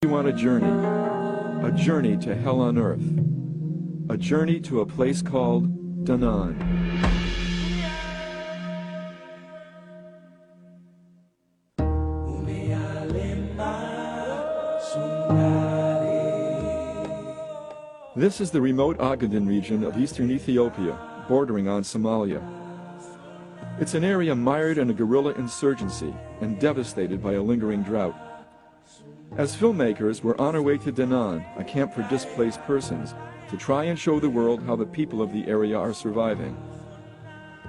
You on a journey to hell on earth, a journey to a place called Danan. This is the remote Ogaden region of eastern Ethiopia, bordering on Somalia. It's an area mired in a guerrilla insurgency and devastated by a lingering drought. As filmmakers, we're on our way to Danan, a camp for displaced persons, to try and show the world how the people of the area are surviving.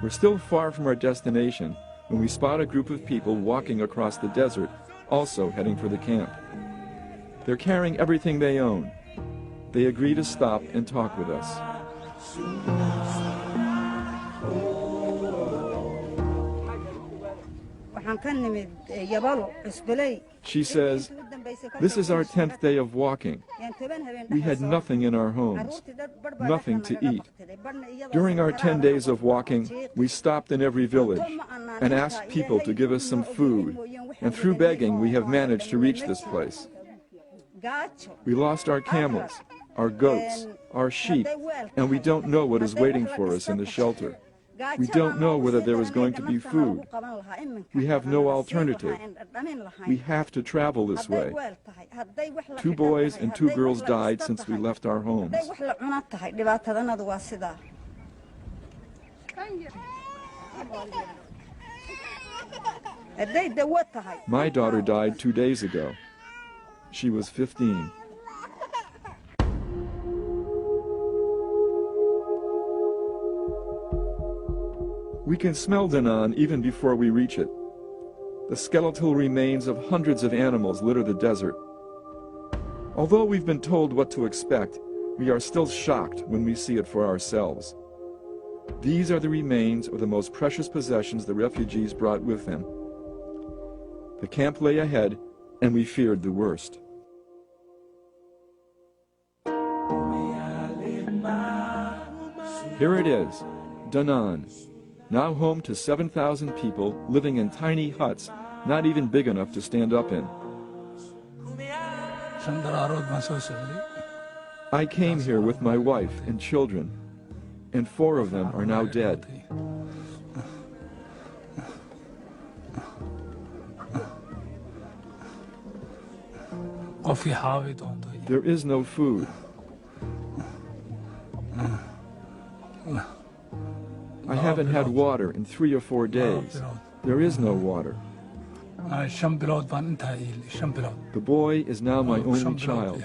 We're still far from our destination when we spot a group of people walking across the desert, also heading for the camp. They're carrying everything they own. They agree to stop and talk with us. She says, "This is our 10th day of walking. We had nothing in our homes, nothing to eat. During our 10 days of walking, we stopped in every village and asked people to give us some food, and through begging we have managed to reach this place. We lost our camels, our goats, our sheep, and we don't know what is waiting for us in the shelter. We don't know whether there is going to be food. We have no alternative. We have to travel this way. 2 boys and 2 girls died since we left our homes." "My daughter died 2 days ago. She was 15. We can smell Danan even before we reach it. The skeletal remains of hundreds of animals litter the desert. Although we've been told what to expect, we are still shocked when we see it for ourselves. These are the remains of the most precious possessions the refugees brought with them. The camp lay ahead, and we feared the worst. Here it is, Danan. Now home to 7,000 people living in tiny huts, not even big enough to stand up in. I came here with my wife and children, and 4 of them are now dead. There is no food. I haven't had water in 3 or 4 days. There is no water. The boy is now my only child.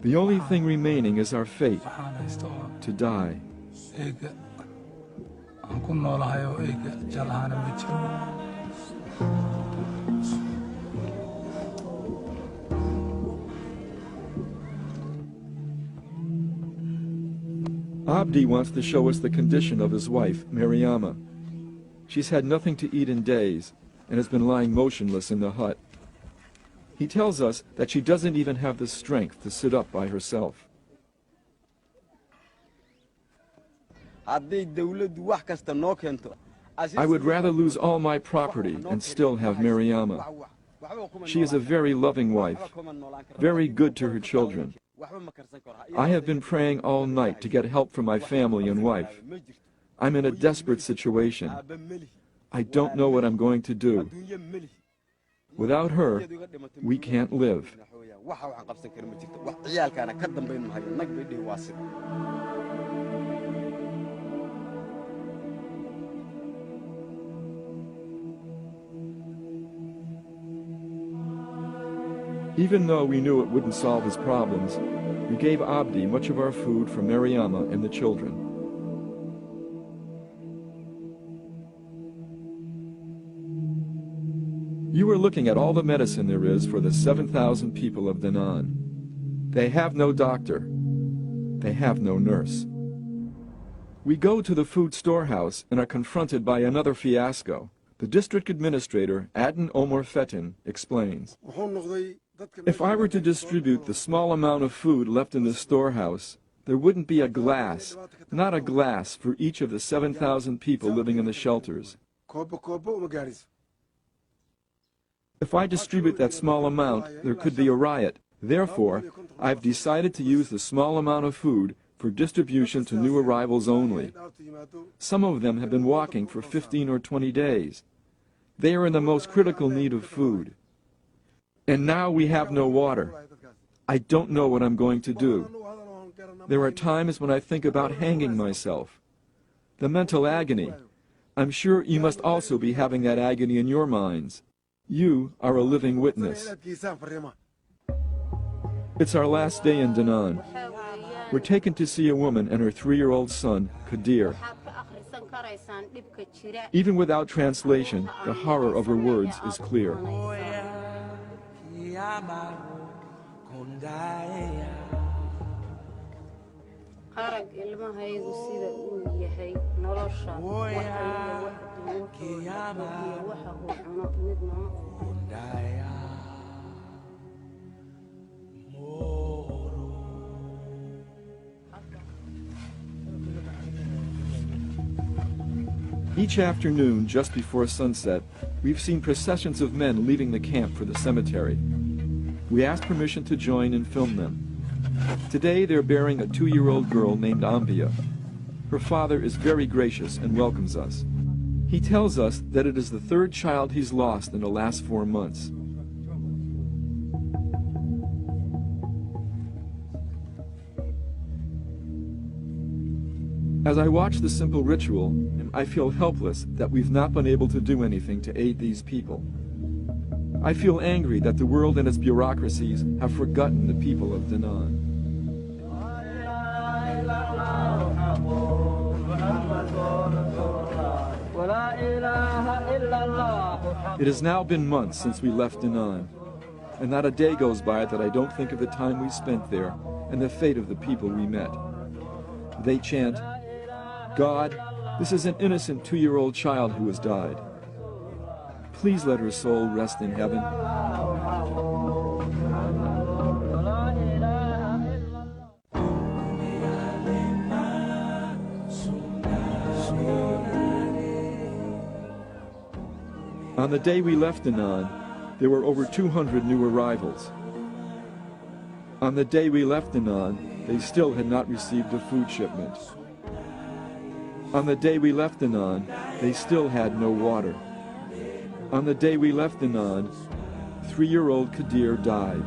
The only thing remaining is our fate, to die." Abdi wants to show us the condition of his wife, Mariama. She's had nothing to eat in days and has been lying motionless in the hut. He tells us that she doesn't even have the strength to sit up by herself. "I would rather lose all my property and still have Mariama. She is a very loving wife, very good to her children. I have been praying all night to get help from my family and wife. I'm in a desperate situation. I don't know what I'm going to do. Without her, we can't live." Even though we knew it wouldn't solve his problems, we gave Abdi much of our food for Mariama and the children. You are looking at all the medicine there is for the 7,000 people of Danan. They have no doctor. They have no nurse. We go to the food storehouse and are confronted by another fiasco. The district administrator, Aden Omar Fetin, explains. "If I were to distribute the small amount of food left in the storehouse, there wouldn't be a glass, not a glass, for each of the 7,000 people living in the shelters. If I distribute that small amount, there could be a riot. Therefore, I've decided to use the small amount of food for distribution to new arrivals only. Some of them have been walking for 15 or 20 days. They are in the most critical need of food. And now we have no water. I don't know what I'm going to do. There are times when I think about hanging myself. The mental agony. I'm sure you must also be having that agony in your minds. You are a living witness. It's our last day in Danaan. We're taken to see a woman and her 3-year-old son, Kadir. Even without translation, the horror of her words is clear. Each afternoon, just before sunset, we've seen processions of men leaving the camp for the cemetery. We asked permission to join and film them. Today they're burying a 2-year-old girl named Ambia. Her father is very gracious and welcomes us. He tells us that it is the 3rd child he's lost in the last 4 months. As I watch the simple ritual, I feel helpless that we've not been able to do anything to aid these people. I feel angry that the world and its bureaucracies have forgotten the people of Danaan. It has now been months since we left Danaan, and not a day goes by that I don't think of the time we spent there and the fate of the people we met. They chant, "God, this is an innocent 2-year-old child who has died. Please let her soul rest in heaven." On the day we left Danaan, there were over 200 new arrivals. On the day we left Danaan, they still had not received a food shipment. On the day we left Danaan, they still had no water. On the day we left Danaan, 3-year-old Kadir died.